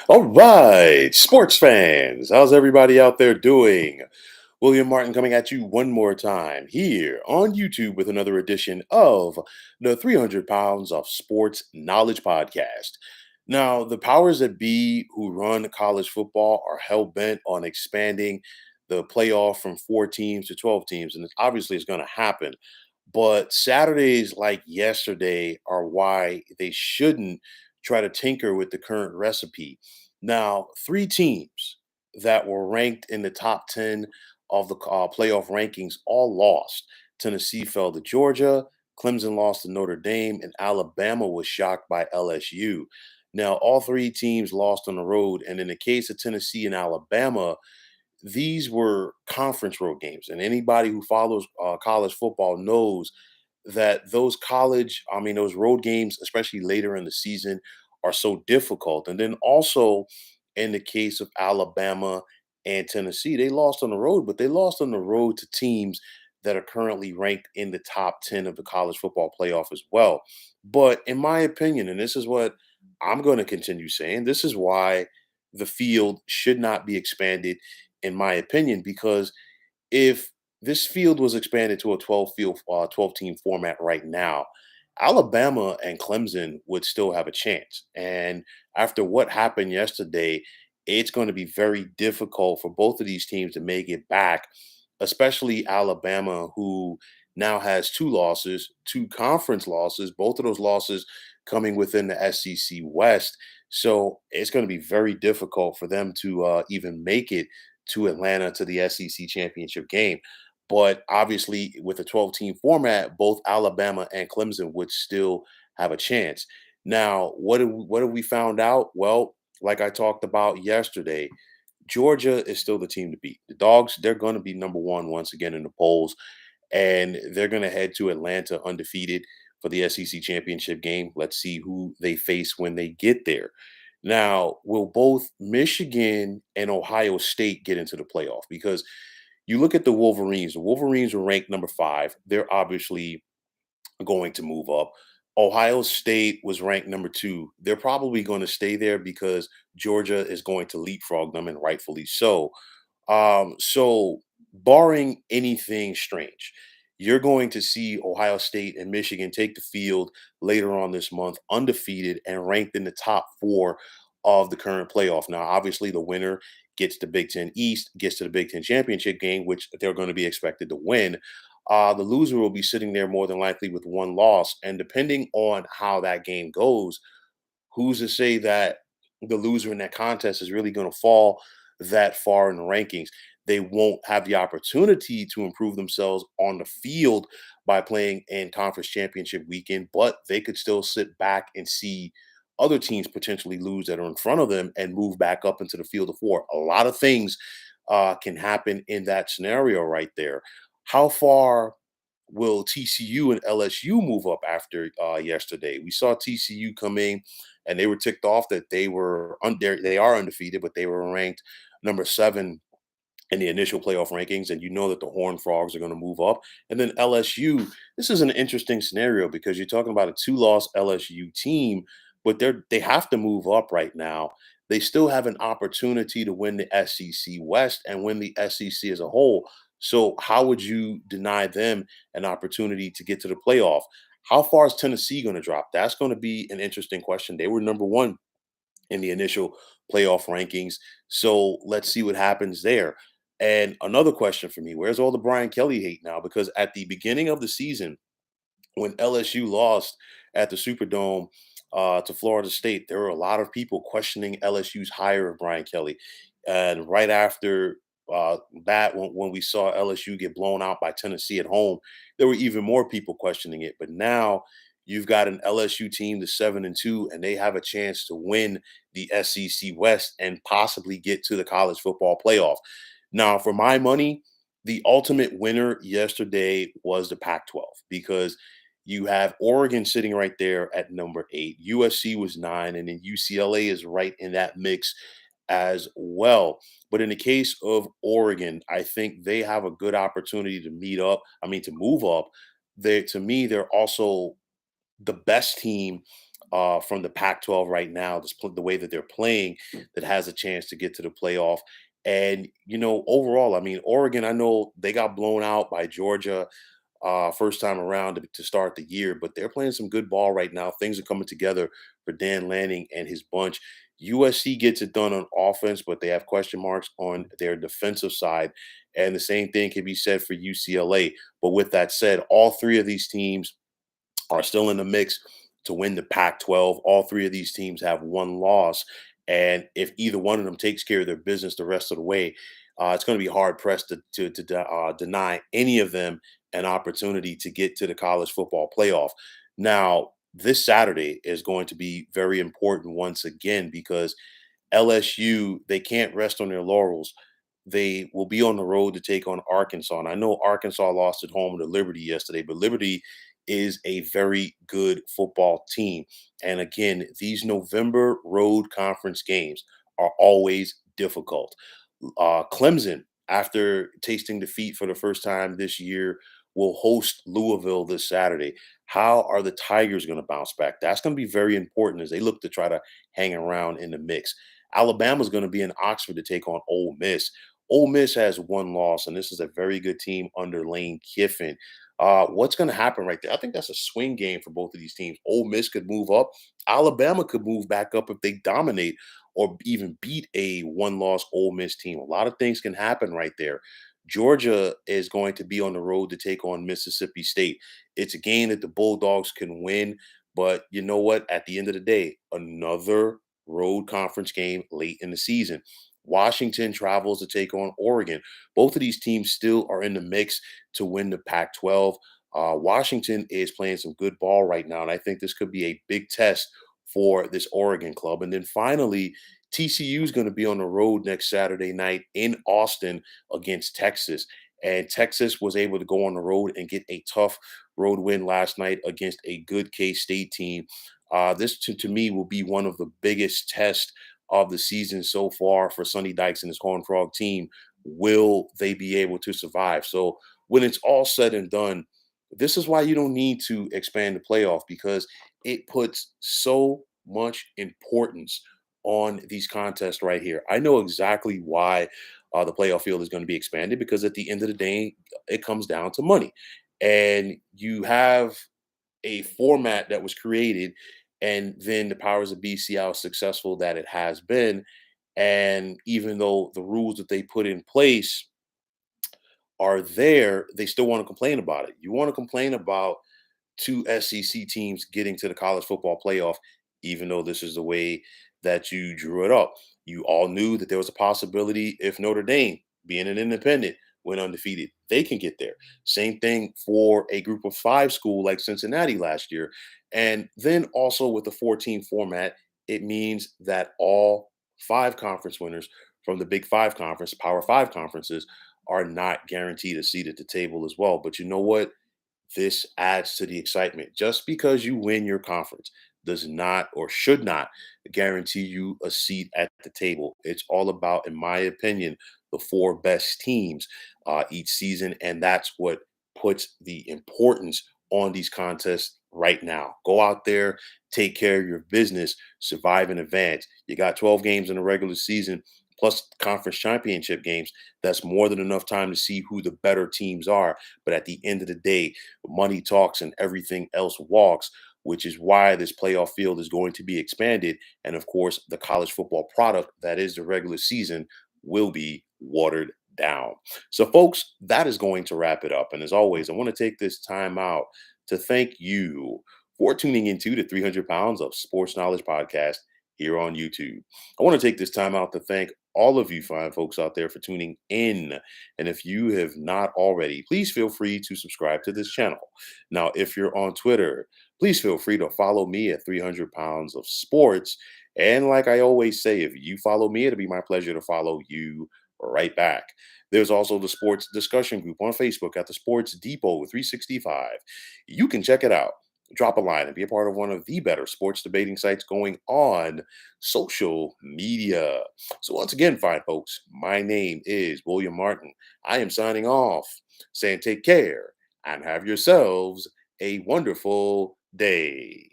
All right, sports fans, how's everybody out there doing? William Martin coming at you one more time here on YouTube with another edition of the 300 Pounds of Sports Knowledge Podcast. Now, the powers that be who run college football are hell bent on expanding the playoff from 4 teams to 12 teams, and obviously it's going to happen. But Saturdays like yesterday are why they shouldn't try to tinker with the current recipe. Now, 3 teams that were ranked in the top 10 of the playoff rankings all lost. Tennessee fell to Georgia, Clemson lost to Notre Dame, and Alabama was shocked by LSU. Now, all 3 teams lost on the road. And in the case of Tennessee and Alabama, these were conference road games. And anybody who follows college football knows that those road games, especially later in the season, are so difficult. And then also in the case of Alabama and Tennessee, they lost on the road, but they lost on the road to teams that are currently ranked in the top 10 of the college football playoff as well. But in my opinion, and this is what I'm going to continue saying, this is why the field should not be expanded, in my opinion, because if this field was expanded to a 12 team format right now, Alabama and Clemson would still have a chance. And after what happened yesterday, it's going to be very difficult for both of these teams to make it back, especially Alabama, who now has 2 losses, 2 conference losses, both of those losses coming within the SEC West. So it's going to be very difficult for them to even make it to Atlanta to the SEC championship game. But obviously, with a 12-team format, both Alabama and Clemson would still have a chance. Now, what have we found out? Well, like I talked about yesterday, Georgia is still the team to beat. The Dogs, they're going to be number one once again in the polls, and they're going to head to Atlanta undefeated for the SEC championship game. Let's see who they face when they get there. Now, will both Michigan and Ohio State get into the playoff? Because you look at the Wolverines. The Wolverines were ranked number 5. They're obviously going to move up. Ohio State was ranked number 2. They're probably going to stay there because Georgia is going to leapfrog them, and rightfully so. So barring anything strange, you're going to see Ohio State and Michigan take the field later on this month, undefeated and ranked in the top 4 of the current playoff. Now, obviously, the winner gets the Big Ten East, gets to the Big Ten championship game, which they're going to be expected to win. The loser will be sitting there more than likely with 1 loss. And depending on how that game goes, who's to say that the loser in that contest is really going to fall that far in the rankings? They won't have the opportunity to improve themselves on the field by playing in conference championship weekend, but they could still sit back and see other teams potentially lose that are in front of them and move back up into the field of 4. A lot of things can happen in that scenario right there. How far will TCU and LSU move up after yesterday? We saw TCU come in and they were ticked off that they are undefeated, but they were ranked number 7 in the initial playoff rankings, and you know that the Horned Frogs are going to move up. And then LSU, this is an interesting scenario because you're talking about a 2-loss LSU team, but they have to move up right now. They still have an opportunity to win the SEC West and win the SEC as a whole. So how would you deny them an opportunity to get to the playoff? How far is Tennessee going to drop? That's going to be an interesting question. They were number 1 in the initial playoff rankings. So let's see what happens there. And another question for me, where's all the Brian Kelly hate now? Because at the beginning of the season, when LSU lost at the Superdome to Florida State, there were a lot of people questioning LSU's hire of Brian Kelly. And right after that, when we saw LSU get blown out by Tennessee at home, there were even more people questioning it. But now you've got an LSU team, the 7-2, and they have a chance to win the SEC West and possibly get to the college football playoff. Now, for my money, the ultimate winner yesterday was the Pac 12 because you have Oregon sitting right there at number 8. USC was 9, and then UCLA is right in that mix as well. But in the case of Oregon, I think they have a good opportunity to to move up. To me, they're also the best team from the Pac-12 right now, the way that they're playing, that has a chance to get to the playoff. And overall, I mean, Oregon, I know they got blown out by Georgia first time around to start the year, but they're playing some good ball right now. Things are coming together for Dan Lanning and his bunch. USC gets it done on offense, but they have question marks on their defensive side. And the same thing can be said for UCLA. But with that said, all three of these teams are still in the mix to win the Pac-12. All three of these teams have one loss, and if either one of them takes care of their business the rest of the way, it's going to be hard pressed to deny any of them an opportunity to get to the college football playoff. Now, this Saturday is going to be very important once again because LSU, they can't rest on their laurels. They will be on the road to take on Arkansas. And I know Arkansas lost at home to Liberty yesterday, but Liberty is a very good football team. And again, these November road conference games are always difficult. Clemson, after tasting defeat for the first time this year, will host Louisville this Saturday. How are the Tigers going to bounce back? That's going to be very important as they look to try to hang around in the mix. Alabama's going to be in Oxford to take on Ole Miss. Ole Miss has one loss, and this is a very good team under Lane Kiffin. What's going to happen right there? I think that's a swing game for both of these teams. Ole Miss could move up. Alabama could move back up if they dominate or even beat a one-loss Ole Miss team. A lot of things can happen right there. Georgia is going to be on the road to take on Mississippi State. It's a game that the Bulldogs can win, but you know what? At the end of the day, another road conference game late in the season. Washington travels to take on Oregon. Both of these teams still are in the mix to win the Pac 12. Washington is playing some good ball right now, and I think this could be a big test for this Oregon club. And then finally, TCU is going to be on the road next Saturday night in Austin against Texas. And Texas was able to go on the road and get a tough road win last night against a good K State team. This, to me, will be one of the biggest tests of the season so far for Sonny Dykes and his Horned Frog team. Will they be able to survive? So when it's all said and done, this is why you don't need to expand the playoff because it puts so much importance on these contests right here. I know exactly why the playoff field is going to be expanded because at the end of the day, it comes down to money. And you have a format that was created, and then the powers of B see how successful that it has been. And even though the rules that they put in place are there, they still want to complain about it. You want to complain about two SEC teams getting to the college football playoff, even though this is the way that you drew it up. You all knew that there was a possibility if Notre Dame, being an independent, went undefeated, they can get there. Same thing for a group of five school like Cincinnati last year. And then also with the 14 format, it means that all five conference winners from the Big Five conference, Power Five conferences, are not guaranteed a seat at the table as well. But you know what? This adds to the excitement. Just because you win your conference does not or should not guarantee you a seat at the table. It's all about, in my opinion, the four best teams each season. And that's what puts the importance on these contests right now. Go out there, take care of your business, survive in advance. You got 12 games in the regular season plus conference championship games. That's more than enough time to see who the better teams are. But at the end of the day, money talks and everything else walks, which is why this playoff field is going to be expanded. And of course, the college football product that is the regular season will be watered down. So, folks, that is going to wrap it up. And as always, I want to take this time out to thank you for tuning into the 300 Pounds of Sports Knowledge podcast here on YouTube. I want to take this time out to thank all of you fine folks out there for tuning in. And if you have not already, please feel free to subscribe to this channel. Now, if you're on Twitter, please feel free to follow me at 300 Pounds of Sports. And like I always say, if you follow me, it'll be my pleasure to follow you right back. There's also the sports discussion group on Facebook at the Sports Depot 365. You can check it out. Drop a line and be a part of one of the better sports debating sites going on social media. So, once again, fine folks, my name is William Martin. I am signing off, saying take care and have yourselves a wonderful day.